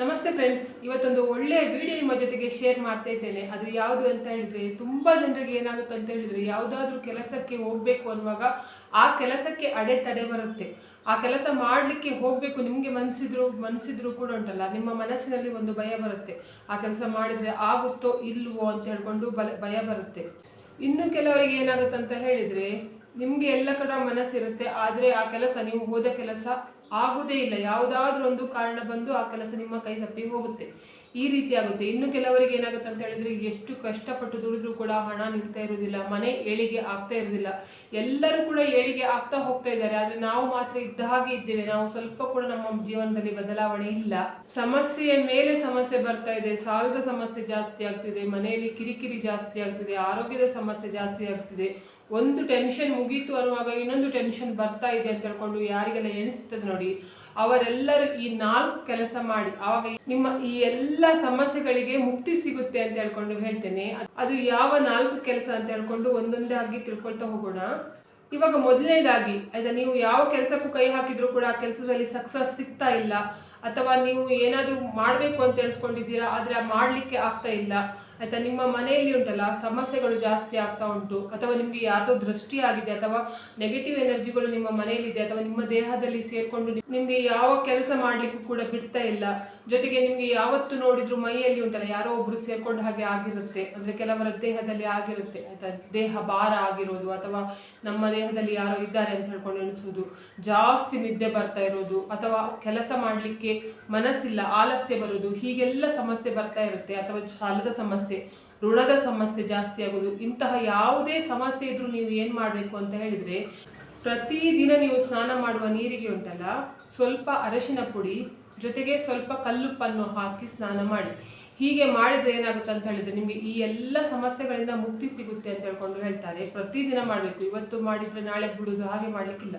ನಮಸ್ತೆ ಫ್ರೆಂಡ್ಸ್, ಇವತ್ತೊಂದು ಒಳ್ಳೆಯ ವಿಡಿಯೋ ನಿಮ್ಮ ಜೊತೆಗೆ ಶೇರ್ ಮಾಡ್ತಾ ಇದ್ದೇನೆ. ಅದು ಯಾವುದು ಅಂತ ಹೇಳಿದರೆ, ತುಂಬ ಜನರಿಗೆ ಏನಾಗುತ್ತೆ ಅಂತ ಹೇಳಿದರೆ, ಯಾವುದಾದ್ರೂ ಕೆಲಸಕ್ಕೆ ಹೋಗಬೇಕು ಅನ್ನುವಾಗ ಆ ಕೆಲಸಕ್ಕೆ ಅಡೆತಡೆ ಬರುತ್ತೆ. ಆ ಕೆಲಸ ಮಾಡಲಿಕ್ಕೆ ಹೋಗಬೇಕು ನಿಮಗೆ ಮನಸ್ಸಿದ್ರು ಕೂಡ ಉಂಟಲ್ಲ, ನಿಮ್ಮ ಮನಸ್ಸಿನಲ್ಲಿ ಒಂದು ಭಯ ಬರುತ್ತೆ. ಆ ಕೆಲಸ ಮಾಡಿದರೆ ಆಗುತ್ತೋ ಇಲ್ವೋ ಅಂತ ಹೇಳ್ಕೊಂಡು ಭಯ ಬರುತ್ತೆ. ಇನ್ನು ಕೆಲವರಿಗೆ ಏನಾಗುತ್ತೆ ಅಂತ ಹೇಳಿದರೆ, ನಿಮಗೆ ಎಲ್ಲ ಕಡೆ ಮನಸ್ಸಿರುತ್ತೆ, ಆದರೆ ಆ ಕೆಲಸ ನೀವು ಹೋದ ಕೆಲಸ ಆಗುವುದೇ ಇಲ್ಲ. ಯಾವುದಾದ್ರೂ ಒಂದು ಕಾರಣ ಬಂದು ಆ ಕೆಲಸ ನಿಮ್ಮ ಕೈ ತಪ್ಪಿ ಹೋಗುತ್ತೆ. ಈ ರೀತಿ ಆಗುತ್ತೆ. ಇನ್ನು ಕೆಲವರಿಗೆ ಏನಾಗುತ್ತೆ ಅಂತ ಹೇಳಿದರೆ, ಎಷ್ಟು ಕಷ್ಟಪಟ್ಟು ದುಡಿದ್ರೂ ಕೂಡ ಹಣ ನಿಲ್ತಾ ಇರೋದಿಲ್ಲ, ಮನೆ ಏಳಿಗೆ ಆಗ್ತಾ ಇರೋದಿಲ್ಲ. ಎಲ್ಲರೂ ಕೂಡ ಏಳಿಗೆ ಆಗ್ತಾ ಹೋಗ್ತಾ ಇದ್ದಾರೆ, ಆದರೆ ನಾವು ಮಾತ್ರ ಇದ್ದ ಹಾಗೆ ಇದ್ದೇವೆ. ನಾವು ಸ್ವಲ್ಪ ಕೂಡ ನಮ್ಮ ಜೀವನದಲ್ಲಿ ಬದಲಾವಣೆ ಇಲ್ಲ. ಸಮಸ್ಯೆಯ ಮೇಲೆ ಸಮಸ್ಯೆ ಬರ್ತಾ ಇದೆ. ಸಾಲದ ಸಮಸ್ಯೆ ಜಾಸ್ತಿ ಆಗ್ತಿದೆ, ಮನೆಯಲ್ಲಿ ಕಿರಿಕಿರಿ ಜಾಸ್ತಿ ಆಗ್ತಿದೆ, ಆರೋಗ್ಯದ ಸಮಸ್ಯೆ ಜಾಸ್ತಿ ಆಗ್ತಿದೆ. ಒಂದು ಟೆನ್ಷನ್ ಮುಗೀತು ಅನ್ನುವಾಗ ಇನ್ನೊಂದು ಟೆನ್ಷನ್ ಬರ್ತಾ ಇದೆ ಅಂತ ಹೇಳ್ಕೊಂಡು ಯಾರಿಗೆಲ್ಲ ಎನಿಸ್ತದೆ ನೋಡಿ, ಅವರೆಲ್ಲರೂ ಈ 4 ಕೆಲಸ ಮಾಡಿ, ಆವಾಗ ನಿಮ್ಮ ಈ ಎಲ್ಲ ಸಮಸ್ಯೆಗಳಿಗೆ ಮುಕ್ತಿ ಸಿಗುತ್ತೆ ಅಂತ ಹೇಳ್ಕೊಂಡು ಹೇಳ್ತೇನೆ. ಅದು ಯಾವ 4 ಕೆಲಸ ಅಂತ ಹೇಳ್ಕೊಂಡು ಒಂದೊಂದೇ ಆಗಿ ತಿಳ್ಕೊಳ್ತಾ ಹೋಗೋಣ. ಇವಾಗ ಮೊದಲನೇದಾಗಿ ಆಯ್ತಾ, ನೀವು ಯಾವ ಕೆಲಸಕ್ಕೂ ಕೈ ಹಾಕಿದ್ರು ಕೂಡ ಆ ಕೆಲಸದಲ್ಲಿ ಸಕ್ಸಸ್ ಸಿಗ್ತಾ ಇಲ್ಲ, ಅಥವಾ ನೀವು ಏನಾದರೂ ಮಾಡಬೇಕು ಅಂತ ಹೇಳ್ಸ್ಕೊಂಡಿದ್ದೀರಾ ಆದರೆ ಮಾಡಲಿಕ್ಕೆ ಆಗ್ತಾ ಇಲ್ಲ ಆಯ್ತಾ, ನಿಮ್ಮ ಮನೆಯಲ್ಲಿ ಉಂಟಲ್ಲ ಸಮಸ್ಯೆಗಳು ಜಾಸ್ತಿ ಆಗ್ತಾ ಉಂಟು, ಅಥವಾ ನಿಮಗೆ ಯಾವುದೋ ದೃಷ್ಟಿ ಆಗಿದೆ, ಅಥವಾ ನೆಗೆಟಿವ್ ಎನರ್ಜಿಗಳು ನಿಮ್ಮ ಮನೆಯಲ್ಲಿದೆ, ಅಥವಾ ನಿಮ್ಮ ದೇಹದಲ್ಲಿ ಸೇರಿಕೊಂಡು ನಿಮಗೆ ಯಾವ ಕೆಲಸ ಮಾಡಲಿಕ್ಕೂ ಕೂಡ ಬಿಡ್ತಾ ಇಲ್ಲ. ಜೊತೆಗೆ ನಿಮಗೆ ಯಾವತ್ತು ನೋಡಿದ್ರು ಮೈಯಲ್ಲಿ ಉಂಟಲ್ಲ ಯಾರೋ ಒಬ್ರು ಸೇರ್ಕೊಂಡು ಹಾಗೆ ಆಗಿರುತ್ತೆ. ಅಂದರೆ ಕೆಲವರ ದೇಹದಲ್ಲಿ ಆಗಿರುತ್ತೆ ಆಯ್ತಾ, ದೇಹ ಭಾರ ಆಗಿರೋದು, ಅಥವಾ ನಮ್ಮ ದೇಹದಲ್ಲಿ ಯಾರೋ ಇದ್ದಾರೆ ಅಂತ ಹೇಳ್ಕೊಂಡು ಎಣಿಸೋದು, ಜಾಸ್ತಿ ನಿದ್ದೆ ಬರ್ತಾ ಇರೋದು, ಅಥವಾ ಕೆಲಸ ಮಾಡಲಿಕ್ಕೆ ಮನಸ್ಸಿಲ್ಲ, ಆಲಸ್ಯ ಬರೋದು, ಹೀಗೆಲ್ಲ ಸಮಸ್ಯೆ ಬರ್ತಾ ಇರುತ್ತೆ. ಅಥವಾ ಸಾಲದ ಸಮಸ್ಯೆ, ಋಣದ ಸಮಸ್ಯೆ ಜಾಸ್ತಿ ಆಗೋದು. ಇಂತಹ ಯಾವುದೇ ಸಮಸ್ಯೆ ಇದ್ರೂ ನೀವು ಏನು ಮಾಡಬೇಕು ಅಂತ ಹೇಳಿದರೆ, ಪ್ರತಿದಿನ ನೀವು ಸ್ನಾನ ಮಾಡುವ ನೀರಿಗೆ ಉಂಟಲ್ಲ ಸ್ವಲ್ಪ ಅರಶಿನ ಪುಡಿ ಜೊತೆಗೆ ಸ್ವಲ್ಪ ಕಲ್ಲುಪ್ಪನ್ನು ಹಾಕಿ ಸ್ನಾನ ಮಾಡಿ. ಹೀಗೆ ಮಾಡಿದರೆ ಏನಾಗುತ್ತೆ ಅಂತ ಹೇಳಿದರೆ, ನಿಮಗೆ ಈ ಎಲ್ಲ ಸಮಸ್ಯೆಗಳಿಂದ ಮುಕ್ತಿ ಸಿಗುತ್ತೆ ಅಂತ ಹೇಳ್ಕೊಂಡು ಹೇಳ್ತಾರೆ. ಪ್ರತಿದಿನ ಮಾಡಬೇಕು. ಇವತ್ತು ಮಾಡಿದರೆ ನಾಳೆ ಬಿಡುವುದು, ಹಾಗೆ ಮಾಡಲಿಕ್ಕಿಲ್ಲ.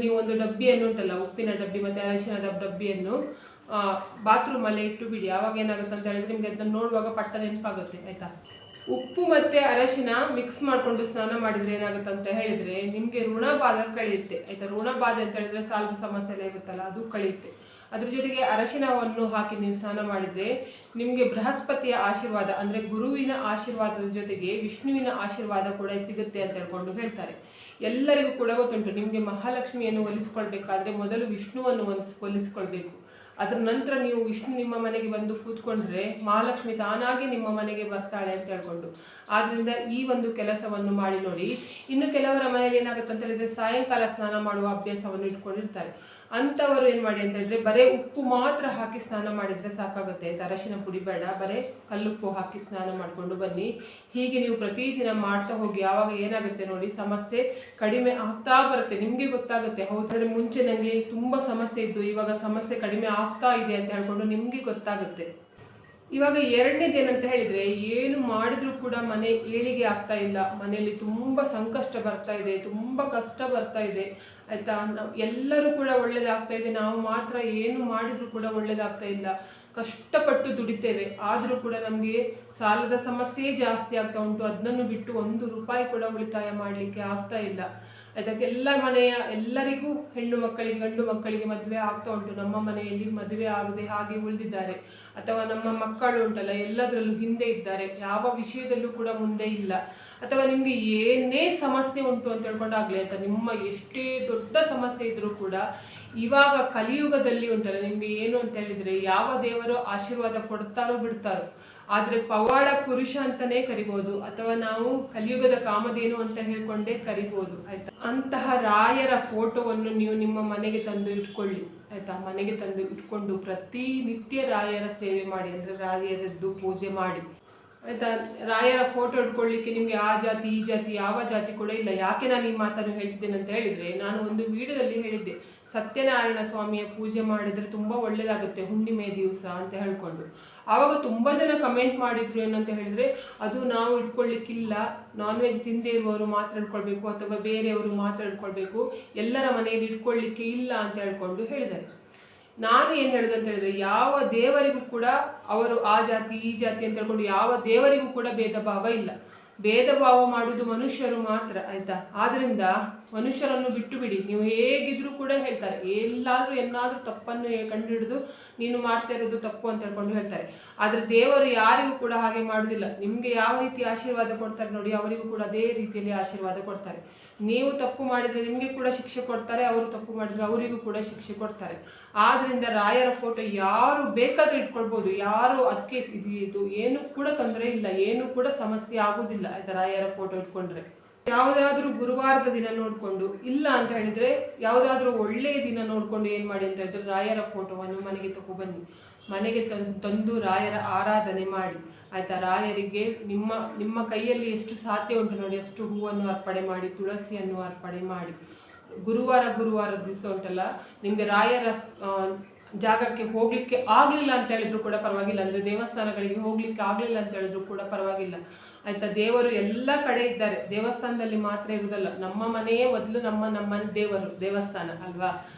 ನೀವು ಒಂದು ಡಬ್ಬಿಯನ್ನು ಉಂಟಲ್ಲ, ಉಪ್ಪಿನ ಡಬ್ಬಿ ಮತ್ತು ಅರಶಿನದ ಡಬ್ಬಿಯನ್ನು ಬಾತ್ರೂಮಲ್ಲೇ ಇಟ್ಟು ಬಿಡಿ. ಆವಾಗ ಏನಾಗುತ್ತೆ ಅಂತ ಹೇಳಿದರೆ, ನಿಮಗೆ ಅದನ್ನು ನೋಡುವಾಗ ಪಟ್ಟ ನೆನಪಾಗುತ್ತೆ ಆಯಿತಾ. ಉಪ್ಪು ಮತ್ತು ಅರಶಿನ ಮಿಕ್ಸ್ ಮಾಡಿಕೊಂಡು ಸ್ನಾನ ಮಾಡಿದರೆ ಏನಾಗುತ್ತೆ ಅಂತ ಹೇಳಿದರೆ, ನಿಮಗೆ ಋಣಬಾಧೆ ಕಳೆಯುತ್ತೆ ಆಯಿತಾ. ಋಣಬಾಧೆ ಅಂತ ಹೇಳಿದರೆ ಸಾಲದ ಸಮಸ್ಯೆ ಎಲ್ಲ ಇರುತ್ತಲ್ಲ, ಅದು ಕಳೆಯುತ್ತೆ. ಅದ್ರ ಜೊತೆಗೆ ಅರಶಿನವನ್ನು ಹಾಕಿ ನೀವು ಸ್ನಾನ ಮಾಡಿದರೆ ನಿಮಗೆ ಬೃಹಸ್ಪತಿಯ ಆಶೀರ್ವಾದ, ಅಂದರೆ ಗುರುವಿನ ಆಶೀರ್ವಾದದ ಜೊತೆಗೆ ವಿಷ್ಣುವಿನ ಆಶೀರ್ವಾದ ಕೂಡ ಸಿಗುತ್ತೆ ಅಂತ ಹೇಳ್ಕೊಂಡು ಹೇಳ್ತಾರೆ. ಎಲ್ಲರಿಗೂ ಕೂಡ ಗೊತ್ತುಂಟು, ನಿಮಗೆ ಮಹಾಲಕ್ಷ್ಮಿಯನ್ನು ಒಲಿಸ್ಕೊಳ್ಬೇಕಾದ್ರೆ ಮೊದಲು ವಿಷ್ಣುವನ್ನು ಒಲಿಸ್ಕೊಳ್ಬೇಕು. ಅದರ ನಂತರ ನೀವು ವಿಷ್ಣು ನಿಮ್ಮ ಮನೆಗೆ ಬಂದು ಕೂತ್ಕೊಂಡ್ರೆ ಮಹಾಲಕ್ಷ್ಮಿ ತಾನಾಗಿ ನಿಮ್ಮ ಮನೆಗೆ ಬರ್ತಾಳೆ ಅಂತ ಹೇಳ್ಕೊಂಡು. ಆದ್ದರಿಂದ ಈ ಒಂದು ಕೆಲಸವನ್ನು ಮಾಡಿ ನೋಡಿ. ಇನ್ನು ಕೆಲವರ ಮನೆಯಲ್ಲಿ ಏನಾಗುತ್ತೆ ಅಂತ ಹೇಳಿದರೆ, ಸಾಯಂಕಾಲ ಸ್ನಾನ ಮಾಡುವ ಅಭ್ಯಾಸವನ್ನು ಇಟ್ಕೊಂಡಿರ್ತಾರೆ. ಅಂಥವರು ಏನು ಮಾಡಿ ಅಂತ ಹೇಳಿದರೆ, ಬರೀ ಉಪ್ಪು ಮಾತ್ರ ಹಾಕಿ ಸ್ನಾನ ಮಾಡಿದರೆ ಸಾಕಾಗುತ್ತೆ ಆಯ್ತು. ಅರಶಿನ ಪುಡಿ ಬೇಡ, ಬರೀ ಕಲ್ಲುಪ್ಪು ಹಾಕಿ ಸ್ನಾನ ಮಾಡಿಕೊಂಡು ಬನ್ನಿ. ಹೀಗೆ ನೀವು ಪ್ರತಿದಿನ ಮಾಡ್ತಾ ಹೋಗಿ. ಆವಾಗ ಏನಾಗುತ್ತೆ ನೋಡಿ, ಸಮಸ್ಯೆ ಕಡಿಮೆ ಆಗ್ತಾ ಬರುತ್ತೆ. ನಿಮಗೆ ಗೊತ್ತಾಗುತ್ತೆ, ಹೌದಾದ್ರೆ ಮುಂಚೆ ನನಗೆ ತುಂಬ ಸಮಸ್ಯೆ ಇದ್ದು ಇವಾಗ ಸಮಸ್ಯೆ ಕಡಿಮೆ ಆಗ್ತಾ ಇದೆ ಅಂತ ಹೇಳ್ಕೊಂಡು ನಿಮಗೆ ಗೊತ್ತಾಗುತ್ತೆ. ಇವಾಗ ಎರಡನೇದು ಏನಂತ ಹೇಳಿದರೆ, ಏನು ಮಾಡಿದ್ರೂ ಕೂಡ ಮನೆ ಏಳಿಗೆ ಆಗ್ತಾ ಇಲ್ಲ. ಮನೆಯಲ್ಲಿ ತುಂಬ ಸಂಕಷ್ಟ ಬರ್ತಾ ಇದೆ, ತುಂಬ ಕಷ್ಟ ಬರ್ತಾ ಇದೆ ಆಯಿತಾ. ಎಲ್ಲರೂ ಕೂಡ ಒಳ್ಳೇದಾಗ್ತಾ ಇದೆ, ನಾವು ಮಾತ್ರ ಏನು ಮಾಡಿದರೂ ಕೂಡ ಒಳ್ಳೇದಾಗ್ತಾ ಇಲ್ಲ. ಕಷ್ಟಪಟ್ಟು ದುಡಿತೇವೆ, ಆದರೂ ಕೂಡ ನಮಗೆ ಸಾಲದ ಸಮಸ್ಯೆ ಜಾಸ್ತಿ ಆಗ್ತಾ ಉಂಟು. ಅದನ್ನು ಬಿಟ್ಟು 1 ರೂಪಾಯಿ ಕೂಡ ಉಳಿತಾಯ ಮಾಡಲಿಕ್ಕೆ ಆಗ್ತಾ ಇಲ್ಲ. ಅದಕ್ಕೆಲ್ಲ ಮನೆಯ ಎಲ್ಲರಿಗೂ ಹೆಣ್ಣು ಮಕ್ಕಳಿಗೆ ಗಂಡು ಮಕ್ಕಳಿಗೆ ಮದುವೆ ಆಗ್ತಾ ಉಂಟು. ನಮ್ಮ ಮನೆಯಲ್ಲಿ ಮದುವೆ ಆಗದೆ ಹಾಗೆ ಉಳಿದಿದ್ದಾರೆ, ಅಥವಾ ನಮ್ಮ ಮಕ್ಕಳು ಉಂಟಲ್ಲ ಎಲ್ಲದರಲ್ಲೂ ಹಿಂದೆ ಇದ್ದಾರೆ, ಯಾವ ವಿಷಯದಲ್ಲೂ ಕೂಡ ಮುಂದೆ ಇಲ್ಲ. ಅಥವಾ ನಿಮಗೆ ಏನೇ ಸಮಸ್ಯೆ ಉಂಟು ಅಂತ ಹೇಳ್ಕೊಂಡಾಗಲಿ ಆಯಿತಾ, ನಿಮ್ಮ ಎಷ್ಟೇ ದೊಡ್ಡ ಸಮಸ್ಯೆ ಇದ್ದರೂ ಕೂಡ ಇವಾಗ ಕಲಿಯುಗದಲ್ಲಿ ಉಂಟಲ್ಲ, ನಿಮಗೆ ಏನು ಅಂತ ಹೇಳಿದರೆ, ಯಾವ ದೇವರು ಆಶೀರ್ವಾದ ಕೊಡ್ತಾರೋ ಬಿಡ್ತಾರೋ, ಆದರೆ ಪವಾಡ ಪುರುಷ ಅಂತಲೇ ಕರಿಬೋದು, ಅಥವಾ ನಾವು ಕಲಿಯುಗದ ಕಾಮಧೇನು ಅಂತ ಹೇಳ್ಕೊಂಡೇ ಕರಿಬೋದು ಆಯಿತಾ. ಅಂತಹ ರಾಯರ ಫೋಟೋವನ್ನು ನೀವು ನಿಮ್ಮ ಮನೆಗೆ ತಂದು ಇಟ್ಕೊಳ್ಳಿ ಆಯಿತಾ. ಮನೆಗೆ ತಂದು ಇಟ್ಕೊಂಡು ಪ್ರತಿನಿತ್ಯ ರಾಯರ ಸೇವೆ ಮಾಡಿ, ಅಂದರೆ ರಾಯರದ್ದು ಪೂಜೆ ಮಾಡಿ ಆಯಿತಾ. ರಾಯರ ಫೋಟೋ ಇಟ್ಕೊಳ್ಳಿಕ್ಕೆ ನಿಮಗೆ ಆ ಜಾತಿ ಈ ಜಾತಿ ಯಾವ ಜಾತಿ ಕೂಡ ಇಲ್ಲ. ಯಾಕೆ ನಾನು ಈ ಮಾತನ್ನು ಹೇಳ್ತಿದ್ದೇನೆ ಅಂತ ಹೇಳಿದರೆ, ನಾನು ಒಂದು ವಿಡಿಯೋದಲ್ಲಿ ಹೇಳಿದ್ದೆ, ಸತ್ಯನಾರಾಯಣ ಸ್ವಾಮಿಯ ಪೂಜೆ ಮಾಡಿದರೆ ತುಂಬ ಒಳ್ಳೆಯದಾಗುತ್ತೆ ಹುಣ್ಣಿಮೆ ದಿವಸ ಅಂತ ಹೇಳ್ಕೊಂಡು. ಆವಾಗ ತುಂಬ ಜನ ಕಮೆಂಟ್ ಮಾಡಿದರು ಏನಂತ ಹೇಳಿದರೆ, ಅದು ನಾವು ಇಟ್ಕೊಳ್ಳಿಕ್ಕಿಲ್ಲ, ನಾನ್ ವೆಜ್ ತಿಂದೇ ಇರುವವರು ಮಾತ್ರ ಇಟ್ಕೊಳ್ಬೇಕು, ಅಥವಾ ಬೇರೆಯವರು ಮಾತ್ರ ಇಟ್ಕೊಳ್ಬೇಕು, ಎಲ್ಲರ ಮನೆಯಲ್ಲಿ ಇಟ್ಕೊಳ್ಳಿಕ್ಕೆ ಇಲ್ಲ ಅಂತ ಹೇಳ್ಕೊಂಡು ಹೇಳಿದ್ದಾರೆ. ನಾನು ಏನು ಹೇಳೋದು ಅಂತ ಹೇಳಿದರೆ, ಯಾವ ದೇವರಿಗೂ ಕೂಡ ಅವರು ಆ ಜಾತಿ ಈ ಜಾತಿ ಅಂತ ಹೇಳ್ಕೊಂಡು ಯಾವ ದೇವರಿಗೂ ಕೂಡ ಭೇದ ಭಾವ ಇಲ್ಲ. ಭೇದ ಭಾವ ಮಾಡುವುದು ಮನುಷ್ಯರು ಮಾತ್ರ, ಆಯ್ತಾ. ಆದ್ರಿಂದ ಮನುಷ್ಯರನ್ನು ಬಿಟ್ಟು ಬಿಡಿ. ನೀವು ಹೇಗಿದ್ರು ಕೂಡ ಹೇಳ್ತಾರೆ, ಎಲ್ಲಾದ್ರೂ ಏನಾದ್ರೂ ತಪ್ಪನ್ನು ಕಂಡುಹಿಡಿದು ನೀನು ಮಾಡ್ತಾ ಇರೋದು ತಪ್ಪು ಅಂತ ಹೇಳ್ಕೊಂಡು ಹೇಳ್ತಾರೆ. ಆದ್ರೆ ದೇವರು ಯಾರಿಗೂ ಕೂಡ ಹಾಗೆ ಮಾಡುವುದಿಲ್ಲ. ನಿಮ್ಗೆ ಯಾವ ರೀತಿ ಆಶೀರ್ವಾದ ಕೊಡ್ತಾರೆ ನೋಡಿ, ಅವರಿಗೂ ಕೂಡ ಅದೇ ರೀತಿಯಲ್ಲಿ ಆಶೀರ್ವಾದ ಕೊಡ್ತಾರೆ. ನೀವು ತಪ್ಪು ಮಾಡಿದ್ರೆ ನಿಮ್ಗೆ ಕೂಡ ಶಿಕ್ಷೆ ಕೊಡ್ತಾರೆ, ಅವರು ತಪ್ಪು ಮಾಡಿದ್ರೆ ಅವರಿಗೂ ಕೂಡ ಶಿಕ್ಷೆ ಕೊಡ್ತಾರೆ. ಆದ್ರಿಂದ ರಾಯರ ಫೋಟೋ ಯಾರು ಬೇಕಾದ್ರೂ ಇಟ್ಕೊಳ್ಬಹುದು, ಯಾರು ಅದಕ್ಕೆ ಇದು ಏನು ಕೂಡ ತೊಂದರೆ ಇಲ್ಲ, ಏನು ಕೂಡ ಸಮಸ್ಯೆ ಆಗುದಿಲ್ಲ, ಆಯ್ತಾ. ರಾಯರ ಫೋಟೋ ಇಟ್ಕೊಂಡ್ರೆ ಯಾವುದಾದ್ರೂ ಗುರುವಾರದ ದಿನ ನೋಡ್ಕೊಂಡು, ಇಲ್ಲ ಅಂತ ಹೇಳಿದ್ರೆ ಯಾವುದಾದ್ರೂ ಒಳ್ಳೆಯ ದಿನ ನೋಡ್ಕೊಂಡು ಏನ್ ಮಾಡಿ ಅಂತ ಹೇಳಿದ್ರೆ ರಾಯರ ಫೋಟೋವನ್ನು ಮನೆಗೆ ತಗೊಬನ್ನಿ. ಮನೆಗೆ ತಂದು ರಾಯರ ಆರಾಧನೆ ಮಾಡಿ, ಆಯ್ತಾ. ರಾಯರಿಗೆ ನಿಮ್ಮ ಕೈಯಲ್ಲಿ ಎಷ್ಟು ಸಾಧ್ಯ ಉಂಟು ನೋಡಿ ಅಷ್ಟು ಹೂವನ್ನು ಅರ್ಪಣೆ ಮಾಡಿ, ತುಳಸಿಯನ್ನು ಅರ್ಪಣೆ ಮಾಡಿ. ಗುರುವಾರ ದಿವಸ ಉಂಟಲ್ಲ, ನಿಮ್ಗೆ ರಾಯರ ಜಾಗಕ್ಕೆ ಹೋಗ್ಲಿಕ್ಕೆ ಆಗ್ಲಿಲ್ಲ ಅಂತ ಹೇಳಿದ್ರು ಕೂಡ ಪರವಾಗಿಲ್ಲ, ಅಂದ್ರೆ ದೇವಸ್ಥಾನಗಳಿಗೆ ಹೋಗ್ಲಿಕ್ಕೆ ಆಗ್ಲಿಲ್ಲ ಅಂತ ಹೇಳಿದ್ರು ಕೂಡ ಪರವಾಗಿಲ್ಲ, ಆಯ್ತಾ. ದೇವರು ಎಲ್ಲ ಕಡೆ ಇದ್ದಾರೆ, ದೇವಸ್ಥಾನದಲ್ಲಿ ಮಾತ್ರ ಇರುವುದಲ್ಲ. ನಮ್ಮ ಮನೆಯೇ ಮೊದಲು ನಮ್ಮ ದೇವರು ದೇವಸ್ಥಾನ ಅಲ್ವಾ,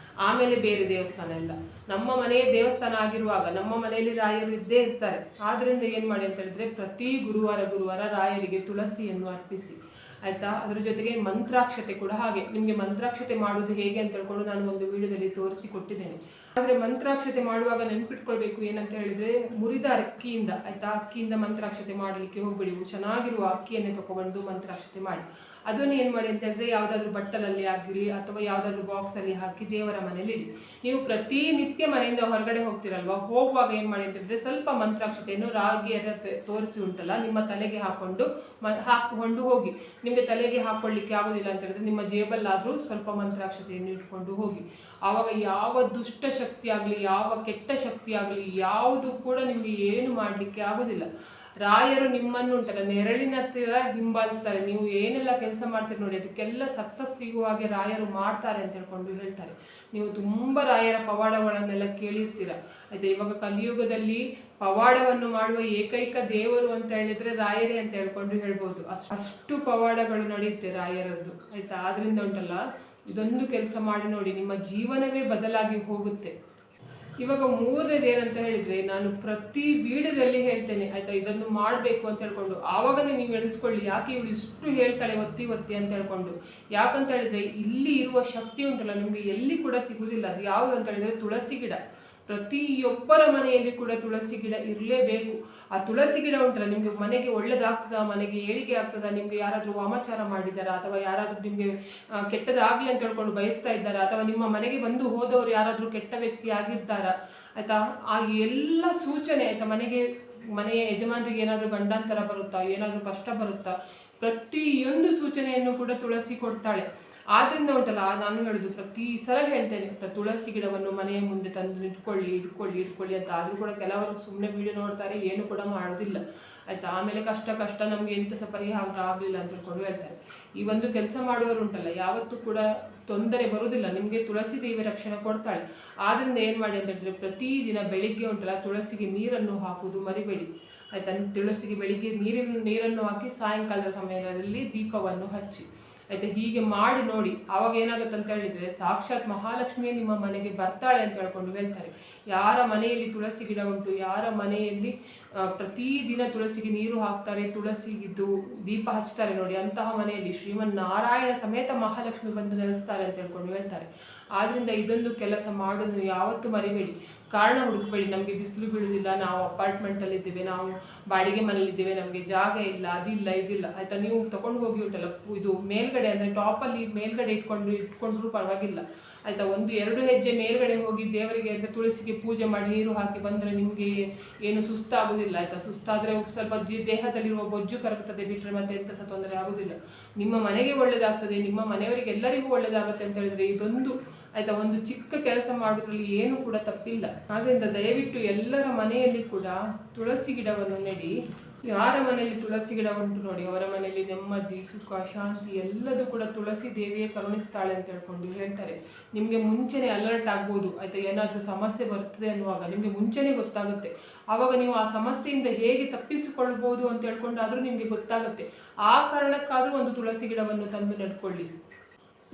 ಆಮೇಲೆ ಬೇರೆ ದೇವಸ್ಥಾನ ಇಲ್ಲ. ನಮ್ಮ ಮನೆಯೇ ದೇವಸ್ಥಾನ ಆಗಿರುವಾಗ ನಮ್ಮ ಮನೆಯಲ್ಲಿ ರಾಯರು ಇದ್ದೇ ಇರ್ತಾರೆ. ಆದ್ರಿಂದ ಏನ್ ಮಾಡಿ ಅಂತ ಹೇಳಿದ್ರೆ ಪ್ರತಿ ಗುರುವಾರ ರಾಯರಿಗೆ ತುಳಸಿಯನ್ನು ಅರ್ಪಿಸಿ, ಆಯ್ತಾ. ಅದ್ರ ಜೊತೆಗೆ ಮಂತ್ರಾಕ್ಷತೆ ಕೂಡ ಹಾಗೆ. ನಿಮ್ಗೆ ಮಂತ್ರಾಕ್ಷತೆ ಮಾಡುವುದು ಹೇಗೆ ಅಂತ ಹೇಳ್ಕೊಂಡು ನಾನು ಒಂದು ವಿಡಿಯೋದಲ್ಲಿ ತೋರಿಸಿಕೊಟ್ಟಿದ್ದೇನೆ. ಆದ್ರೆ ಮಂತ್ರಾಕ್ಷತೆ ಮಾಡುವಾಗ ನೆನ್ಪಿಟ್ಕೊಳ್ಬೇಕು ಏನಂತ ಹೇಳಿದ್ರೆ, ಮುರಿದ ಅಕ್ಕಿಯಿಂದ, ಆಯ್ತಾ, ಅಕ್ಕಿಯಿಂದ ಮಂತ್ರಾಕ್ಷತೆ ಮಾಡಲಿಕ್ಕೆ ಹೋಗ್ಬೇಡಿ. ಚೆನ್ನಾಗಿರುವ ಅಕ್ಕಿಯನ್ನೇ ತಗೊಬಂದು ಮಂತ್ರಾಕ್ಷತೆ ಮಾಡಿ. ಅದನ್ನು ಏನು ಮಾಡಿ ಅಂತ ಹೇಳಿದ್ರೆ ಯಾವುದಾದ್ರೂ ಬಟ್ಟಲಲ್ಲಿ ಆಗಲಿ ಅಥವಾ ಯಾವುದಾದ್ರೂ ಬಾಕ್ಸಲ್ಲಿ ಹಾಕಿ ದೇವರ ಮನೇಲಿ ಇಡಿ. ನೀವು ಪ್ರತಿನಿತ್ಯ ಮನೆಯಿಂದ ಹೊರಗಡೆ ಹೋಗ್ತಿರಲ್ವಾ, ಹೋಗುವಾಗ ಏನು ಮಾಡಿ ಅಂತ ಹೇಳಿದ್ರೆ ಸ್ವಲ್ಪ ಮಂತ್ರಾಕ್ಷತೆಯನ್ನು ರಾಗಿಯರ ತೋರಿಸಿ ಉಂಟಲ್ಲ ನಿಮ್ಮ ತಲೆಗೆ ಹಾಕೊಂಡು ಹೋಗಿ. ನಿಮಗೆ ತಲೆಗೆ ಹಾಕೊಳ್ಳಿಕ್ಕೆ ಆಗೋದಿಲ್ಲ ಅಂತ ಹೇಳಿದ್ರೆ ನಿಮ್ಮ ಜೇಬಲ್ಲಾದರೂ ಸ್ವಲ್ಪ ಮಂತ್ರಾಕ್ಷತೆಯನ್ನು ಇಟ್ಕೊಂಡು ಹೋಗಿ. ಆವಾಗ ಯಾವ ದುಷ್ಟ ಶಕ್ತಿ ಆಗಲಿ, ಯಾವ ಕೆಟ್ಟ ಶಕ್ತಿ ಆಗಲಿ, ಯಾವುದು ಕೂಡ ನಿಮಗೆ ಏನು ಮಾಡಲಿಕ್ಕೆ ಆಗೋದಿಲ್ಲ. ರಾಯರು ನಿಮ್ಮನ್ನು ಉಂಟಲ್ಲ ನೆರಳಿನ ಹತ್ತಿರ ಹಿಂಬಾಲಿಸ್ತಾರೆ. ನೀವು ಏನೆಲ್ಲ ಕೆಲಸ ಮಾಡ್ತೀರಿ ನೋಡಿ ಅದಕ್ಕೆಲ್ಲ ಸಕ್ಸಸ್ ಸಿಗುವ ಹಾಗೆ ರಾಯರು ಮಾಡ್ತಾರೆ ಅಂತ ಹೇಳ್ಕೊಂಡು ಹೇಳ್ತಾರೆ. ನೀವು ತುಂಬ ರಾಯರ ಪವಾಡಗಳನ್ನೆಲ್ಲ ಕೇಳಿರ್ತೀರ, ಆಯ್ತಾ. ಇವಾಗ ಕಲಿಯುಗದಲ್ಲಿ ಪವಾಡವನ್ನು ಮಾಡುವ ಏಕೈಕ ದೇವರು ಅಂತ ಹೇಳಿದ್ರೆ ರಾಯರೇ ಅಂತ ಹೇಳ್ಕೊಂಡು ಹೇಳ್ಬೋದು. ಅಷ್ಟು ಪವಾಡಗಳು ನಡೆಯುತ್ತೆ ರಾಯರದ್ದು, ಆಯ್ತಾ. ಆದ್ರಿಂದ ಉಂಟಲ್ಲ ಇದೊಂದು ಕೆಲಸ ಮಾಡಿ ನೋಡಿ, ನಿಮ್ಮ ಜೀವನವೇ ಬದಲಾಗಿ ಹೋಗುತ್ತೆ. ಇವಾಗ ಮೂರನೇದು ಏನಂತ ಹೇಳಿದ್ರೆ, ನಾನು ಪ್ರತಿ ವಿಡಿಯೋದಲ್ಲಿ ಹೇಳ್ತೇನೆ, ಆಯ್ತಾ, ಇದನ್ನು ಮಾಡಬೇಕು ಅಂತ ಹೇಳ್ಕೊಂಡು. ಆವಾಗನೇ ನೀವು ಎಣಿಸ್ಕೊಳ್ಳಿ, ಯಾಕೆ ಇವಳು ಇಷ್ಟು ಹೇಳ್ತಾಳೆ ಒತ್ತಿ ಅಂತ ಹೇಳ್ಕೊಂಡು. ಯಾಕಂತ ಹೇಳಿದ್ರೆ ಇಲ್ಲಿ ಇರುವ ಶಕ್ತಿ ಉಂಟಲ್ಲ ನಿಮ್ಗೆ ಎಲ್ಲಿ ಕೂಡ ಸಿಗುವುದಿಲ್ಲ. ಅದು ಯಾವುದು ಅಂತ ಹೇಳಿದ್ರೆ ತುಳಸಿ ಗಿಡ. ಪ್ರತಿಯೊಬ್ಬರ ಮನೆಯಲ್ಲಿ ಕೂಡ ತುಳಸಿ ಗಿಡ ಇರಲೇಬೇಕು. ಆ ತುಳಸಿ ಗಿಡ ಉಂಟಲ್ಲ ನಿಮ್ಗೆ ಮನೆಗೆ ಒಳ್ಳೇದಾಗ್ತದ, ಮನೆಗೆ ಏಳಿಗೆ ಆಗ್ತದ, ನಿಮ್ಗೆ ಯಾರಾದ್ರೂ ವಾಮಾಚಾರ ಮಾಡಿದಾರಾ ಅಥವಾ ಯಾರಾದ್ರೂ ನಿಮ್ಗೆ ಕೆಟ್ಟದಾಗ್ಲಿ ಅಂತ ಹೇಳ್ಕೊಂಡು ಬಯಸ್ತಾ ಇದ್ದಾರಾ, ಅಥವಾ ನಿಮ್ಮ ಮನೆಗೆ ಬಂದು ಹೋದವರು ಯಾರಾದ್ರೂ ಕೆಟ್ಟ ವ್ಯಕ್ತಿ ಆಗಿರ್ತಾರಾ, ಆಯ್ತಾ. ಆ ಎಲ್ಲ ಸೂಚನೆ, ಆಯ್ತಾ, ಮನೆಯ ಯಜಮಾನರಿಗೆ ಏನಾದ್ರೂ ಗಂಡಾಂತರ ಬರುತ್ತಾ, ಏನಾದ್ರೂ ಕಷ್ಟ ಬರುತ್ತಾ, ಪ್ರತಿಯೊಂದು ಸೂಚನೆಯನ್ನು ಕೂಡ ತುಳಸಿ ಕೊಡ್ತಾಳೆ. ಆದ್ರಿಂದ ಉಂಟಲ್ಲ ನಾನು ಹೇಳುದು ಪ್ರತಿ ಸಲ ಹೇಳ್ತೇನೆ, ತುಳಸಿ ಗಿಡವನ್ನು ಮನೆಯ ಮುಂದೆ ತಂದು ಇಟ್ಕೊಳ್ಳಿ ಅಂತ. ಆದ್ರೂ ಕೂಡ ಕೆಲವರು ಸುಮ್ಮನೆ ವಿಡಿಯೋ ನೋಡ್ತಾರೆ, ಏನು ಕೂಡ ಮಾಡೋದಿಲ್ಲ, ಆಯ್ತಾ. ಆಮೇಲೆ ಕಷ್ಟ ನಮ್ಗೆ ಎಂತ ಸಹ ಪರಿಹಾರ ಆಗಲಿಲ್ಲ ಅಂತ ಹೇಳ್ಕೊಂಡು ಹೇಳ್ತಾರೆ. ಈ ಒಂದು ಕೆಲಸ ಮಾಡುವವರು ಉಂಟಲ್ಲ ಯಾವತ್ತೂ ಕೂಡ ತೊಂದರೆ ಬರುವುದಿಲ್ಲ, ನಿಮಗೆ ತುಳಸಿ ದೇವಿ ರಕ್ಷಣೆ ಕೊಡ್ತಾಳೆ. ಆದ್ರಿಂದ ಏನು ಮಾಡಿ ಅಂತ ಹೇಳಿದ್ರೆ ಪ್ರತಿದಿನ ಬೆಳಿಗ್ಗೆ ಉಂಟಲ್ಲ ತುಳಸಿಗೆ ನೀರನ್ನು ಹಾಕುವುದು ಮರಿಬೇಡಿ, ಆಯ್ತಾ. ತುಳಸಿಗೆ ಬೆಳಿಗ್ಗೆ ನೀರನ್ನು ಹಾಕಿ ಸಾಯಂಕಾಲದ ಸಮಯದಲ್ಲಿ ದೀಪವನ್ನು ಹಚ್ಚಿ, ಆಯ್ತಾ. ಹೀಗೆ ಮಾಡಿ ನೋಡಿ, ಆವಾಗ ಏನಾಗುತ್ತೆ ಅಂತ ಹೇಳಿದ್ರೆ ಸಾಕ್ಷಾತ್ ಮಹಾಲಕ್ಷ್ಮಿಯೇ ನಿಮ್ಮ ಮನೆಗೆ ಬರ್ತಾಳೆ ಅಂತ ಹೇಳ್ಕೊಂಡು ಹೇಳ್ತಾರೆ. ಯಾರ ಮನೆಯಲ್ಲಿ ತುಳಸಿ ಗಿಡ ಉಂಟು, ಯಾರ ಮನೆಯಲ್ಲಿ ಪ್ರತಿದಿನ ತುಳಸಿಗೆ ನೀರು ಹಾಕ್ತಾರೆ, ತುಳಸಿಗಿದ್ದು ದೀಪ ಹಚ್ತಾರೆ ನೋಡಿ, ಅಂತಹ ಮನೆಯಲ್ಲಿ ಶ್ರೀಮನ್ನಾರಾಯಣ ಸಮೇತ ಮಹಾಲಕ್ಷ್ಮಿ ಬಂದು ನೆಲೆಸ್ತಾರೆ ಅಂತ ಹೇಳ್ಕೊಂಡು ಹೇಳ್ತಾರೆ. ಆದ್ರಿಂದ ಇದೊಂದು ಕೆಲಸ ಮಾಡೋದು ಯಾವತ್ತೂ ಮರಿಬೇಡಿ. ಕಾರಣ ಹುಡುಕಬೇಡಿ, ನಮಗೆ ಬಿಸಿಲು ಬೀಳುವುದಿಲ್ಲ, ನಾವು ಅಪಾರ್ಟ್ಮೆಂಟಲ್ಲಿ ಇದ್ದೇವೆ, ನಾವು ಬಾಡಿಗೆ ಮನೇಲಿದ್ದೇವೆ, ನಮಗೆ ಜಾಗ ಇಲ್ಲ, ಅದಿಲ್ಲ ಇದಿಲ್ಲ, ಆಯ್ತಾ. ನೀವು ತಗೊಂಡು ಹೋಗಿ ಉಂಟಲ್ಲ ಇದು ಮೇಲ್ಗಡೆ ಅಂದರೆ ಟಾಪಲ್ಲಿ ಮೇಲ್ಗಡೆ ಇಟ್ಕೊಂಡ್ರೂ ಪರವಾಗಿಲ್ಲ, ಆಯ್ತಾ. 1-2 ಹೆಜ್ಜೆ ಮೇಲ್ಗಡೆ ಹೋಗಿ ದೇವರಿಗೆ ಅಂದರೆ ತುಳಸಿಗೆ ಪೂಜೆ ಮಾಡಿ ನೀರು ಹಾಕಿ ಬಂದರೆ ನಿಮಗೆ ಏನು ಸುಸ್ತಾಗೋದಿಲ್ಲ, ಆಯ್ತಾ. ಸುಸ್ತಾದರೆ ಸ್ವಲ್ಪ ದೇಹದಲ್ಲಿರುವ ಬೊಜ್ಜು ಕರಗ್ತದೆ ಬಿಟ್ಟರೆ ಮತ್ತೆ ಎಂತ ಸಹ ತೊಂದರೆ ಆಗೋದಿಲ್ಲ. ನಿಮ್ಮ ಮನೆಗೆ ಒಳ್ಳೆಯದಾಗ್ತದೆ, ನಿಮ್ಮ ಮನೆಯವರಿಗೆ ಎಲ್ಲರಿಗೂ ಒಳ್ಳೆಯದಾಗುತ್ತೆ ಅಂತ ಹೇಳಿದ್ರೆ ಇದೊಂದು, ಆಯ್ತಾ, ಒಂದು ಚಿಕ್ಕ ಕೆಲಸ ಮಾಡೋದ್ರಲ್ಲಿ ಏನು ಕೂಡ ತಪ್ಪಿಲ್ಲ. ಆದ್ದರಿಂದ ದಯವಿಟ್ಟು ಎಲ್ಲರ ಮನೆಯಲ್ಲಿ ಕೂಡ ತುಳಸಿ ಗಿಡವನ್ನು ನೆಡಿ. ಯಾರ ಮನೆಯಲ್ಲಿ ತುಳಸಿ ಗಿಡ ಉಂಟು ನೋಡಿ ಅವರ ಮನೆಯಲ್ಲಿ ನೆಮ್ಮದಿ, ಸುಖ, ಶಾಂತಿ ಎಲ್ಲದೂ ಕೂಡ ತುಳಸಿ ದೇವಿಯೇ ಕರುಣಿಸ್ತಾಳೆ ಅಂತ ಹೇಳ್ಕೊಂಡು ಹೇಳ್ತಾರೆ. ನಿಮಗೆ ಮುಂಚೆನೆ ಅಲರ್ಟ್ ಆಗ್ಬೋದು, ಆಯ್ತಾ. ಏನಾದರೂ ಸಮಸ್ಯೆ ಬರ್ತದೆ ಅನ್ನುವಾಗ ನಿಮಗೆ ಮುಂಚೆನೇ ಗೊತ್ತಾಗುತ್ತೆ. ಆವಾಗ ನೀವು ಆ ಸಮಸ್ಯೆಯಿಂದ ಹೇಗೆ ತಪ್ಪಿಸಿಕೊಳ್ಬೋದು ಅಂತ ಹೇಳ್ಕೊಂಡು ಆದರೂ ನಿಮಗೆ ಗೊತ್ತಾಗುತ್ತೆ. ಆ ಕಾರಣಕ್ಕಾದರೂ ಒಂದು ತುಳಸಿ ಗಿಡವನ್ನು ತಂದು ನೆಡ್ಕೊಳ್ಳಿ.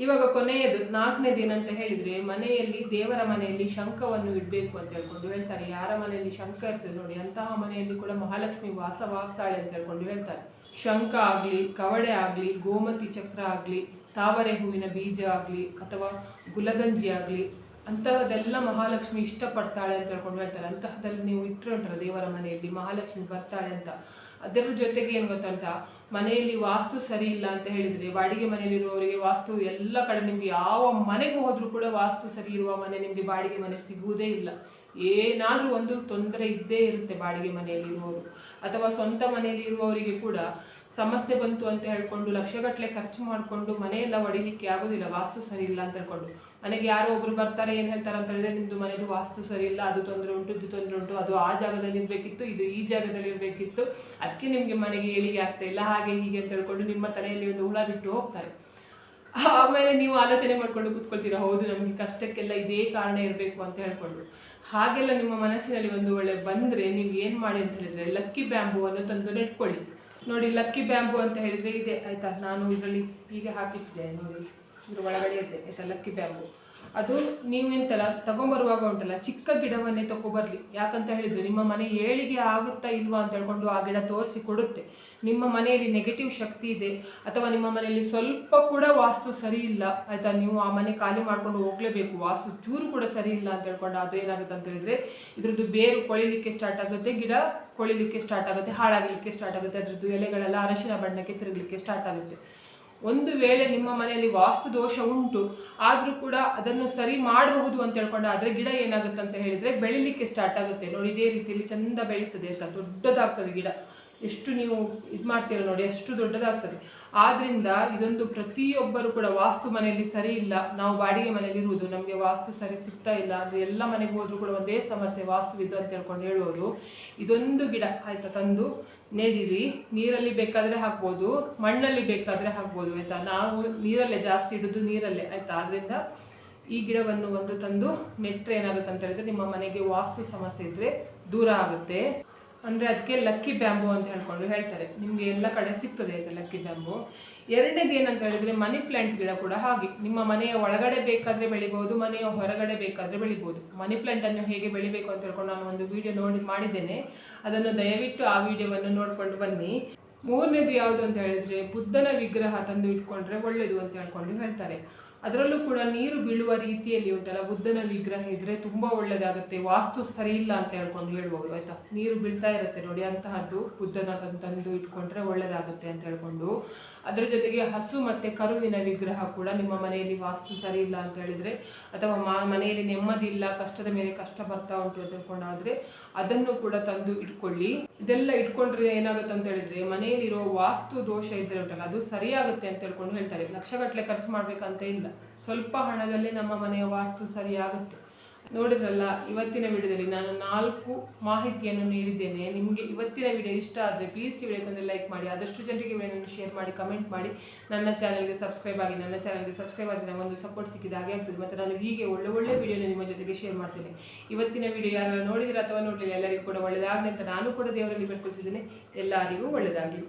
ಇವಾಗ ಕೊನೆಯದು 4ನೇದು ಏನಂತ ಹೇಳಿದರೆ, ಮನೆಯಲ್ಲಿ ದೇವರ ಮನೆಯಲ್ಲಿ ಶಂಖವನ್ನು ಇಡಬೇಕು ಅಂತ ಹೇಳ್ಕೊಂಡು ಹೇಳ್ತಾರೆ. ಯಾರ ಮನೆಯಲ್ಲಿ ಶಂಖ ಇರ್ತದೆ ನೋಡಿ, ಅಂತಹ ಮನೆಯಲ್ಲಿ ಕೂಡ ಮಹಾಲಕ್ಷ್ಮಿ ವಾಸವಾಗ್ತಾಳೆ ಅಂತ ಹೇಳ್ಕೊಂಡು ಹೇಳ್ತಾರೆ. ಶಂಖ ಆಗಲಿ, ಕವಡೆ ಆಗಲಿ, ಗೋಮತಿ ಚಕ್ರ ಆಗಲಿ, ತಾವರೆ ಹೂವಿನ ಬೀಜ ಆಗಲಿ ಅಥವಾ ಗುಲಗಂಜಿ ಆಗಲಿ, ಅಂತಹದೆಲ್ಲ ಮಹಾಲಕ್ಷ್ಮಿ ಇಷ್ಟಪಡ್ತಾಳೆ ಅಂತ ಹೇಳ್ಕೊಂಡು ಹೇಳ್ತಾರೆ. ಅಂತಹದಲ್ಲಿ ನೀವು ಇಟ್ಟರೆ ಉಂಟಲ್ಲ ದೇವರ ಮನೆಯಲ್ಲಿ ಮಹಾಲಕ್ಷ್ಮಿ ಬರ್ತಾಳೆ ಅಂತ. ಅದರ ಜೊತೆಗೆ ಏನು ಗೊತ್ತಂತ, ಮನೆಯಲ್ಲಿ ವಾಸ್ತು ಸರಿ ಇಲ್ಲ ಅಂತ ಹೇಳಿದರೆ, ಬಾಡಿಗೆ ಮನೆಯಲ್ಲಿರುವವರಿಗೆ ವಾಸ್ತು ಎಲ್ಲ ಕಡೆ ನಿಮಗೆ ಯಾವ ಮನೆಗೂ ಹೋದರೂ ಕೂಡ ವಾಸ್ತು ಸರಿ ಇರುವ ಮನೆ ನಿಮಗೆ ಬಾಡಿಗೆ ಮನೆ ಸಿಗುವುದೇ ಇಲ್ಲ. ಏನಾದರೂ ಒಂದು ತೊಂದರೆ ಇದ್ದೇ ಇರುತ್ತೆ ಬಾಡಿಗೆ ಮನೆಯಲ್ಲಿರುವವರು. ಅಥವಾ ಸ್ವಂತ ಮನೆಯಲ್ಲಿ ಇರುವವರಿಗೆ ಕೂಡ ಸಮಸ್ಯೆ ಬಂತು ಅಂತ ಹೇಳ್ಕೊಂಡು ಲಕ್ಷಗಟ್ಟಲೆ ಖರ್ಚು ಮಾಡಿಕೊಂಡು ಮನೆಯೆಲ್ಲ ಒಡಿಲಿಕ್ಕೆ ಆಗೋದಿಲ್ಲ, ವಾಸ್ತು ಸರಿ ಇಲ್ಲ ಅಂತ ಹೇಳ್ಕೊಂಡು. ಮನೆಗೆ ಯಾರೋ ಒಬ್ರು ಬರ್ತಾರೆ, ಏನು ಹೇಳ್ತಾರೆ ಅಂತ ಹೇಳಿದ್ರೆ, ನಿಮ್ಮದು ಮನೆದು ವಾಸ್ತು ಸರಿ ಇಲ್ಲ, ಅದು ತೊಂದರೆ ಉಂಟು, ಇದು ತೊಂದರೆ ಉಂಟು, ಅದು ಆ ಜಾಗದಲ್ಲಿ ಇರಬೇಕಿತ್ತು, ಇದು ಈ ಜಾಗದಲ್ಲಿ ಇರಬೇಕಿತ್ತು, ಅದಕ್ಕೆ ನಿಮಗೆ ಮನೆಗೆ ಏಳಿಗೆ ಆಗ್ತಾ ಇಲ್ಲ, ಹಾಗೆ ಹೀಗೆ ಅಂತ ಹೇಳ್ಕೊಂಡು ನಿಮ್ಮ ತಲೆಯಲ್ಲಿ ಒಂದು ಹುಳ ಬಿಟ್ಟು ಹೋಗ್ತಾರೆ. ಆಮೇಲೆ ನೀವು ಆಲೋಚನೆ ಮಾಡ್ಕೊಂಡು ಕೂತ್ಕೊಳ್ತೀರಾ, ಹೌದು ನಮಗೆ ಕಷ್ಟಕ್ಕೆಲ್ಲ ಇದೇ ಕಾರಣ ಇರಬೇಕು ಅಂತ ಹೇಳ್ಕೊಂಡು. ಹಾಗೆಲ್ಲ ನಿಮ್ಮ ಮನಸ್ಸಿನಲ್ಲಿ ಒಂದು ಒಳ್ಳೆ ಬಂದರೆ ನೀವು ಏನು ಮಾಡಿ ಅಂತ ಹೇಳಿದರೆ, ಲಕ್ಕಿ ಬ್ಯಾಂಬೂವನ್ನು ತಂದು ನೆಟ್ಕೊಳ್ಳಿ. ನೋಡಿ, ಲಕ್ಕಿ ಬ್ಯಾಂಬೂ ಅಂತ ಹೇಳಿದರೆ ಇದೆ ಆಯಿತಾ. ನಾನು ಇದರಲ್ಲಿ ಹೀಗೆ ಹಾಕಿಟ್ಟಿದ್ದೇನೆ ನೋಡಿ, ಇದ್ರ ಒಳಗಡೆ ಇದೆ ಆಯಿತಾ ಲಕ್ಕಿ ಬ್ಯಾಂಬೂ. ಅದು ನೀವೆಂತಲ್ಲ ತಗೊಂಬರುವಾಗ ಉಂಟಲ್ಲ, ಚಿಕ್ಕ ಗಿಡವನ್ನೇ ತಗೊಬರ್ಲಿ. ಯಾಕಂತ ಹೇಳಿದರೆ ನಿಮ್ಮ ಮನೆ ಏಳಿಗೆ ಆಗುತ್ತಾ ಇಲ್ವಾ ಅಂತ ಹೇಳ್ಕೊಂಡು ಆ ಗಿಡ ತೋರಿಸಿ ಕೊಡುತ್ತೆ. ನಿಮ್ಮ ಮನೆಯಲ್ಲಿ ನೆಗೆಟಿವ್ ಶಕ್ತಿ ಇದೆ ಅಥವಾ ನಿಮ್ಮ ಮನೆಯಲ್ಲಿ ಸ್ವಲ್ಪ ಕೂಡ ವಾಸ್ತು ಸರಿ ಇಲ್ಲ ಆಯಿತಾ, ನೀವು ಆ ಮನೆ ಖಾಲಿ ಮಾಡ್ಕೊಂಡು ಹೋಗಲೇಬೇಕು, ವಾಸ್ತು ಚೂರು ಕೂಡ ಸರಿ ಇಲ್ಲ ಅಂತ ಹೇಳ್ಕೊಂಡು ಅದು ಏನಾಗುತ್ತೆ ಅಂತ ಹೇಳಿದರೆ, ಇದ್ರದ್ದು ಬೇರು ಕೊಳಿಲಿಕ್ಕೆ ಸ್ಟಾರ್ಟ್ ಆಗುತ್ತೆ, ಗಿಡ ಕೊಳಿಲಿಕ್ಕೆ ಸ್ಟಾರ್ಟ್ ಆಗುತ್ತೆ, ಹಾಳಾಗಲಿಕ್ಕೆ ಸ್ಟಾರ್ಟ್ ಆಗುತ್ತೆ, ಅದರದ್ದು ಎಲೆಗಳೆಲ್ಲ ಅರಶಿನ ಬಣ್ಣಕ್ಕೆ ತಿರುಗಲಿಕ್ಕೆ ಸ್ಟಾರ್ಟ್ ಆಗುತ್ತೆ. ಒಂದು ವೇಳೆ ನಿಮ್ಮ ಮನೆಯಲ್ಲಿ ವಾಸ್ತು ದೋಷ ಉಂಟು ಆದರೂ ಕೂಡ ಅದನ್ನು ಸರಿ ಮಾಡಬಹುದು ಅಂತ ಹೇಳ್ಕೊಂಡು ಆದರೆ ಗಿಡ ಏನಾಗುತ್ತೆ ಅಂತ ಹೇಳಿದರೆ ಬೆಳಿಲಿಕ್ಕೆ ಸ್ಟಾರ್ಟ್ ಆಗುತ್ತೆ. ನೋಡಿ, ಇದೇ ರೀತಿಯಲ್ಲಿ ಚೆಂದ ಬೆಳೀತದೆ ಅಂತ, ದೊಡ್ಡದಾಗ್ತದೆ ಗಿಡ. ಎಷ್ಟು ನೀವು ಇದು ಮಾಡ್ತೀರ ನೋಡಿ, ಅಷ್ಟು ದೊಡ್ಡದಾಗ್ತದೆ. ಆದ್ದರಿಂದ ಇದೊಂದು ಪ್ರತಿಯೊಬ್ಬರು ಕೂಡ ವಾಸ್ತು ಮನೆಯಲ್ಲಿ ಸರಿ ಇಲ್ಲ, ನಾವು ಬಾಡಿಗೆ ಮನೆಯಲ್ಲಿ ಇರುವುದು, ನಮಗೆ ವಾಸ್ತು ಸರಿ ಸಿಗ್ತಾ ಇಲ್ಲ ಅಂದರೆ ಎಲ್ಲ ಮನೆಗೆ ಹೋದರೂ ಕೂಡ ಒಂದೇ ಸಮಸ್ಯೆ ವಾಸ್ತು ಇದು ಅಂತ ಹೇಳ್ಕೊಂಡು ಹೇಳುವವರು, ಇದೊಂದು ಗಿಡ ಆಯಿತಾ ತಂದು ನೆಡಿರಿ. ನೀರಲ್ಲಿ ಬೇಕಾದರೆ ಹಾಕ್ಬೋದು, ಮಣ್ಣಲ್ಲಿ ಬೇಕಾದರೆ ಹಾಕ್ಬೋದು ಆಯಿತಾ. ನಾವು ನೀರಲ್ಲೇ ಜಾಸ್ತಿ ಇಡೋದು, ನೀರಲ್ಲೇ ಆಯಿತಾ. ಆದ್ದರಿಂದ ಈ ಗಿಡವನ್ನು ಒಂದು ತಂದು ನೆಟ್ಟರೆ ಏನಾಗುತ್ತೆ ಅಂತ ಹೇಳಿದ್ರೆ, ನಿಮ್ಮ ಮನೆಗೆ ವಾಸ್ತು ಸಮಸ್ಯೆ ಇದ್ದರೆ ದೂರ ಆಗುತ್ತೆ. ಅಂದರೆ ಅದಕ್ಕೆ ಲಕ್ಕಿ ಬ್ಯಾಂಬೂ ಅಂತ ಹೇಳ್ಕೊಂಡು ಹೇಳ್ತಾರೆ. ನಿಮಗೆ ಎಲ್ಲ ಕಡೆ ಸಿಗ್ತದೆ ಆಯಿತಾ ಲಕ್ಕಿ ಬ್ಯಾಂಬೂ. ಎರಡನೇದು ಏನಂತ ಹೇಳಿದರೆ, ಮನಿ ಪ್ಲ್ಯಾಂಟ್ ಗಿಡ ಕೂಡ ಹಾಗೆ ನಿಮ್ಮ ಮನೆಯ ಒಳಗಡೆ ಬೇಕಾದರೆ ಬೆಳಿಬೋದು, ಮನೆಯ ಹೊರಗಡೆ ಬೇಕಾದರೆ ಬೆಳಿಬೋದು. ಮನಿ ಪ್ಲ್ಯಾಂಟನ್ನು ಹೇಗೆ ಬೆಳಿಬೇಕು ಅಂತ ಹೇಳ್ಕೊಂಡು ನಾನು ಒಂದು ವಿಡಿಯೋ ಮಾಡಿದ್ದೇನೆ, ಅದನ್ನು ದಯವಿಟ್ಟು ಆ ವಿಡಿಯೋವನ್ನು ನೋಡಿಕೊಂಡು ಬನ್ನಿ. ಮೂರನೇದು ಯಾವುದು ಅಂತ ಹೇಳಿದರೆ, ಬುದ್ಧನ ವಿಗ್ರಹ ತಂದು ಇಟ್ಕೊಂಡ್ರೆ ಒಳ್ಳೆಯದು ಅಂತ ಹೇಳ್ಕೊಂಡು ಹೇಳ್ತಾರೆ. ಅದರಲ್ಲೂ ಕೂಡ ನೀರು ಬೀಳುವ ರೀತಿಯಲ್ಲಿ ಉಂಟಲ್ಲ ಬುದ್ಧನ ವಿಗ್ರಹ ಇದ್ದರೆ ತುಂಬ ಒಳ್ಳೆಯದಾಗುತ್ತೆ, ವಾಸ್ತು ಸರಿ ಇಲ್ಲ ಅಂತ ಹೇಳ್ಕೊಂಡು ಹೇಳ್ಬೋದು ಆಯಿತಾ. ನೀರು ಬೀಳ್ತಾ ಇರುತ್ತೆ ನೋಡಿ, ಅಂತಹದ್ದು ಬುದ್ಧನ ತಂದು ಇಟ್ಕೊಂಡ್ರೆ ಒಳ್ಳೆಯದಾಗುತ್ತೆ ಅಂತ ಹೇಳ್ಕೊಂಡು. ಅದರ ಜೊತೆಗೆ ಹಸು ಮತ್ತು ಕರುವಿನ ವಿಗ್ರಹ ಕೂಡ ನಿಮ್ಮ ಮನೆಯಲ್ಲಿ ವಾಸ್ತು ಸರಿ ಇಲ್ಲ ಅಂತ ಹೇಳಿದರೆ, ಅಥವಾ ಮನೆಯಲ್ಲಿ ನೆಮ್ಮದಿ ಇಲ್ಲ, ಕಷ್ಟದ ಮೇಲೆ ಕಷ್ಟ ಬರ್ತಾ ಉಂಟು ಅಂತ ಹೇಳ್ಕೊಂಡಾದರೆ ಅದನ್ನು ಕೂಡ ತಂದು ಇಟ್ಕೊಳ್ಳಿ. ಇದೆಲ್ಲ ಇಟ್ಕೊಂಡ್ರೆ ಏನಾಗುತ್ತೆ ಅಂತ ಹೇಳಿದರೆ, ಮನೆಯಲ್ಲಿರೋ ವಾಸ್ತು ದೋಷ ಇದ್ದರೆ ಉಂಟಲ್ಲ ಅದು ಸರಿಯಾಗುತ್ತೆ ಅಂತ ಹೇಳ್ಕೊಂಡು ಹೇಳ್ತಾರೆ. ಲಕ್ಷಗಟ್ಟಲೆ ಖರ್ಚು ಮಾಡಬೇಕಂತ ಇಲ್ಲ, ಸ್ವಲ್ಪ ಹಣದಲ್ಲಿ ನಮ್ಮ ಮನೆಯ ವಾಸ್ತು ಸರಿಯಾಗುತ್ತೆ. ನೋಡಿದ್ರಲ್ಲ, ಇವತ್ತಿನ ವಿಡಿಯೋದಲ್ಲಿ ನಾನು 4 ಮಾಹಿತಿಯನ್ನು ನೀಡಿದ್ದೇನೆ. ನಿಮಗೆ ಇವತ್ತಿನ ವಿಡಿಯೋ ಇಷ್ಟ ಆದರೆ ಪ್ಲೀಸ್ ವಿಡಿಯೋಕ್ಕೆ ಲೈಕ್ ಮಾಡಿ, ಆದಷ್ಟು ಜನರಿಗೆ ವಿಡಿಯೋವನ್ನು ಶೇರ್ ಮಾಡಿ, ಕಮೆಂಟ್ ಮಾಡಿ, ನನ್ನ ಚಾನಲ್ಗೆ ಸಬ್ಸ್ಕ್ರೈಬ್ ಆಗಿ. ನನ್ನ ಚಾನಲ್ಗೆ ಸಬ್ಸ್ಕ್ರೈಬ್ ಆದರೆ ಒಂದು ಸಪೋರ್ಟ್ ಸಿಕ್ಕಿದ ಹಾಗೆ ಆಗ್ತದೆ. ಮತ್ತು ನಾನು ಹೀಗೆ ಒಳ್ಳೆ ವಿಡಿಯೋನ ನಿಮ್ಮ ಜೊತೆಗೆ ಶೇರ್ ಮಾಡ್ತೇನೆ. ಇವತ್ತಿನ ವಿಡಿಯೋ ಯಾರು ನೋಡಿದ್ರೆ ಅಥವಾ ನೋಡಲಿಲ್ಲ ಎಲ್ಲರಿಗೂ ಕೂಡ ಒಳ್ಳೆಯದಾಗಲಿ ಅಂತ ನಾನು ಕೂಡ ದೇವರಲ್ಲಿ ಬೇಡ್ಕೊಳ್ತಿದ್ದೇನೆ. ಎಲ್ಲರಿಗೂ ಒಳ್ಳೆಯದಾಗಲಿ.